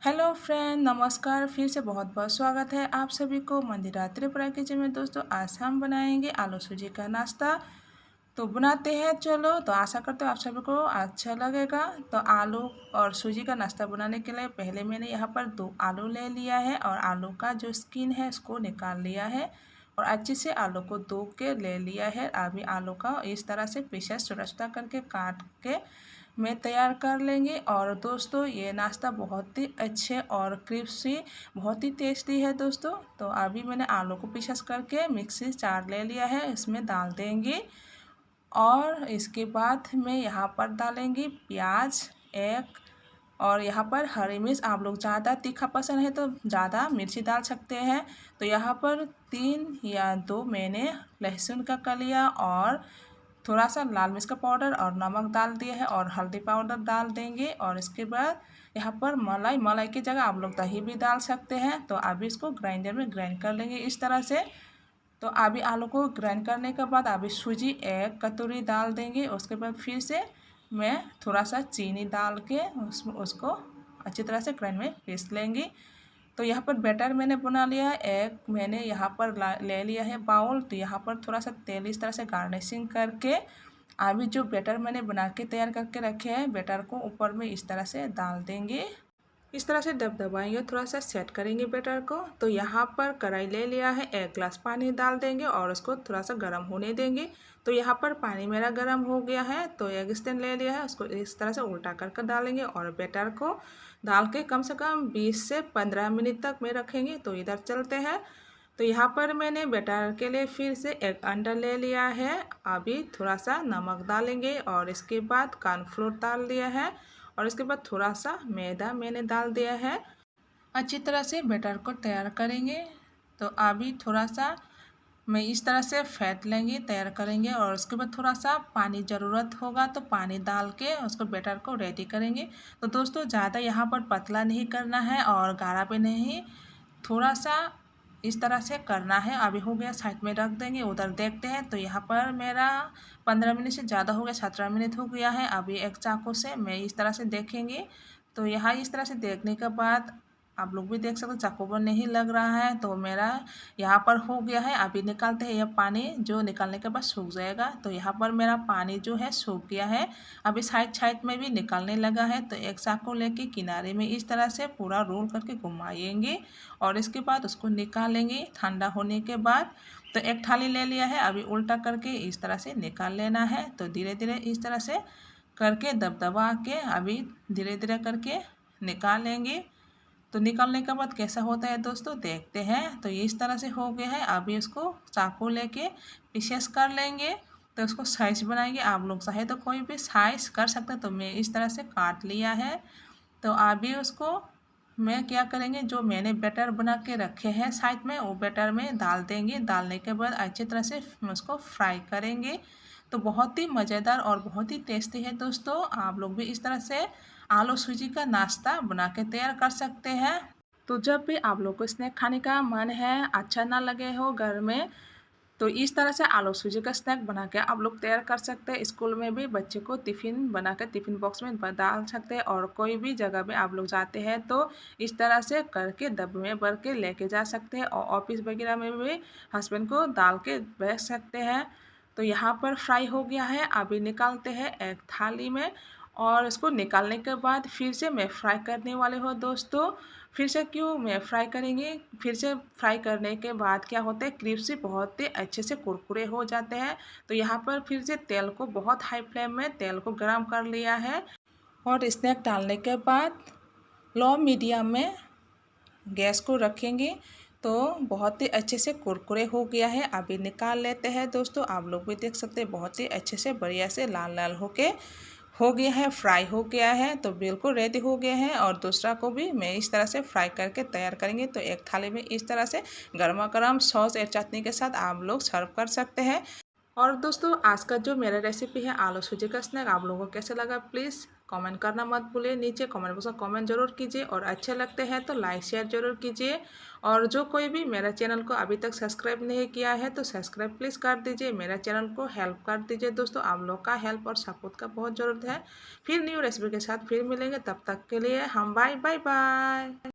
Hello friend, नमस्कार। फिर से बहुत बहुत स्वागत है आप सभी को मंदिरा त्रिपुरा किचन में। दोस्तों, आज हम बनाएंगे आलू सूजी का नाश्ता। तो बनाते हैं, चलो। तो आशा करते हो आप सभी को अच्छा लगेगा। तो आलू और सूजी का नाश्ता बनाने के लिए पहले मैंने यहाँ पर 2 आलू ले लिया है और आलू का जो स्किन है उसको निकाल लिया है और अच्छे से आलू को धो के ले लिया है। अभी आलू का इस तरह से पीसेस छोटा छोटा करके काट के में तैयार कर लेंगे। और दोस्तों, ये नाश्ता बहुत ही अच्छे और क्रिस्पी, बहुत ही टेस्टी है दोस्तों। तो अभी मैंने आलू को पीसेस करके मिक्सी जार ले लिया है, इसमें डाल देंगे। और इसके बाद में यहाँ पर डालेंगे प्याज एक, और यहाँ पर हरी मिर्च। आप लोग ज़्यादा तीखा पसंद है तो ज़्यादा मिर्ची डाल सकते हैं। तो यहाँ पर 3 या 2 मैंने लहसुन का कलिया और थोड़ा सा लाल मिर्च का पाउडर और नमक डाल दिया है और हल्दी पाउडर डाल देंगे। और इसके बाद यहाँ पर मलाई की जगह आप लोग दही भी डाल सकते हैं। तो अभी इसको ग्राइंडर में ग्राइंड कर लेंगे इस तरह से। तो अभी आलू को ग्राइंड करने के बाद अभी सूजी 1 कटोरी डाल देंगे। उसके बाद फिर से मैं थोड़ा सा चीनी डाल के उसको अच्छी तरह से ग्राइंड में पीस लेंगे। तो यहाँ पर बैटर मैंने बना लिया है। एक मैंने यहाँ पर ले लिया है बाउल। तो यहाँ पर थोड़ा सा तेल इस तरह से गार्निशिंग करके अभी जो बैटर मैंने बना के तैयार करके रखे हैं, बैटर को ऊपर में इस तरह से डाल देंगे। इस तरह से दबाएंगे, थोड़ा सा सेट करेंगे बैटर को। तो यहाँ पर कढ़ाई ले लिया है, 1 गिलास पानी डाल देंगे और उसको थोड़ा सा गर्म होने देंगे। तो यहाँ पर पानी मेरा गर्म हो गया है, तो एक स्टैंड ले लिया है, उसको इस तरह से उल्टा कर डालेंगे और बैटर को डाल के कम से कम 20 से 15 मिनट तक में रखेंगे। तो इधर चलते हैं। तो यहाँ पर मैंने बैटर के लिए फिर से एक अंडा ले लिया है। अभी थोड़ा सा नमक डालेंगे और इसके बाद कॉर्नफ्लोर डाल दिया है और इसके बाद थोड़ा सा मैदा मैंने डाल दिया है। अच्छी तरह से बैटर को तैयार करेंगे। तो अभी थोड़ा सा मैं इस तरह से फेंट लेंगे, तैयार करेंगे और उसके बाद थोड़ा सा पानी ज़रूरत होगा तो पानी डाल के उसको बैटर को रेडी करेंगे। तो दोस्तों, ज़्यादा यहाँ पर पतला नहीं करना है और गाढ़ा भी नहीं, थोड़ा सा इस तरह से करना है। अभी हो गया, साइड में रख देंगे। उधर देखते हैं। तो यहाँ पर मेरा 15 मिनट से ज़्यादा हो गया, 17 मिनट हो गया है। अभी एक चाकू से मैं इस तरह से देखेंगे। तो यहाँ इस तरह से देखने के बाद आप लोग भी देख सकते हो, चाकू पर नहीं लग रहा है। तो मेरा यहाँ पर हो गया है। अभी निकालते हैं। यह पानी जो निकालने के बाद सूख जाएगा। तो यहाँ पर मेरा पानी जो है सूख गया है। अभी साइड साइड में भी निकालने लगा है। तो एक चाकू लेके किनारे में इस तरह से पूरा रोल करके घुमाएंगे और इसके बाद उसको निकालेंगे ठंडा होने के बाद। तो एक थाली ले लिया है, अभी उल्टा करके इस तरह से निकाल लेना है। तो धीरे धीरे इस तरह से करके दबा के अभी धीरे धीरे करके निकालेंगे। तो निकालने के बाद कैसा होता है दोस्तों, देखते हैं। तो इस तरह से हो गया है। अभी उसको चाकू लेके पीसेस कर लेंगे। तो उसको साइज बनाएंगे। आप लोग चाहे तो कोई भी साइज कर सकते हैं। तो मैं इस तरह से काट लिया है। तो अभी उसको मैं क्या करेंगे, जो मैंने बैटर बना के रखे हैं साइड में, वो बैटर में डाल देंगे। डालने के बाद अच्छी तरह से उसको फ्राई करेंगे। तो बहुत ही मज़ेदार और बहुत ही टेस्टी है दोस्तों। आप लोग भी इस तरह से आलू सूजी का नाश्ता बना के तैयार कर सकते हैं। तो जब भी आप लोग को स्नैक खाने का मन है, अच्छा ना लगे हो घर में, तो इस तरह से आलू सूजी का स्नैक बना के आप लोग तैयार कर सकते हैं। स्कूल में भी बच्चे को टिफ़िन बना कर टिफ़िन बॉक्स में डाल सकते हैं और कोई भी जगह पे आप लोग जाते हैं तो इस तरह से करके डब्बे में भर के लेके जा सकते हैं और ऑफिस वगैरह में भी हस्बैंड को डाल के भेज सकते हैं। तो यहाँ पर फ्राई हो गया है। अभी निकालते हैं एक थाली में और इसको निकालने के बाद फिर से मैं फ्राई करने वाले हूँ दोस्तों। फिर से क्यों मैं फ्राई करेंगे, फिर से फ्राई करने के बाद क्या होता है, क्रिस्पी बहुत ही अच्छे से कुरकुरे हो जाते हैं। तो यहाँ पर फिर से तेल को बहुत हाई फ्लेम में तेल को गर्म कर लिया है और स्नैक डालने के बाद लो मीडियम में गैस को रखेंगे। तो बहुत ही अच्छे से कुरकुरे हो गया है। अभी निकाल लेते हैं दोस्तों। आप लोग भी देख सकते हैं बहुत ही अच्छे से बढ़िया से लाल लाल होके हो गया है, फ्राई हो गया है। तो बिल्कुल रेडी हो गया है और दूसरा को भी मैं इस तरह से फ्राई करके तैयार करेंगे। तो एक थाली में इस तरह से गर्मा गर्म सॉस और चटनी के साथ आप लोग सर्व कर सकते हैं। और दोस्तों, आज का जो मेरा रेसिपी है आलू सूजी का स्नैक, आप लोगों को कैसे लगा प्लीज़ कमेंट करना मत भूलिए। नीचे कमेंट बॉक्स में कमेंट जरूर कीजिए और अच्छे लगते हैं तो लाइक शेयर जरूर कीजिए। और जो कोई भी मेरा चैनल को अभी तक सब्सक्राइब नहीं किया है तो सब्सक्राइब प्लीज़ कर दीजिए, मेरा चैनल को हेल्प कर दीजिए। दोस्तों आप लोग का हेल्प और सपोर्ट का बहुत ज़रूरत है। फिर न्यू रेसिपी के साथ फिर मिलेंगे, तब तक के लिए हम बाय बाय।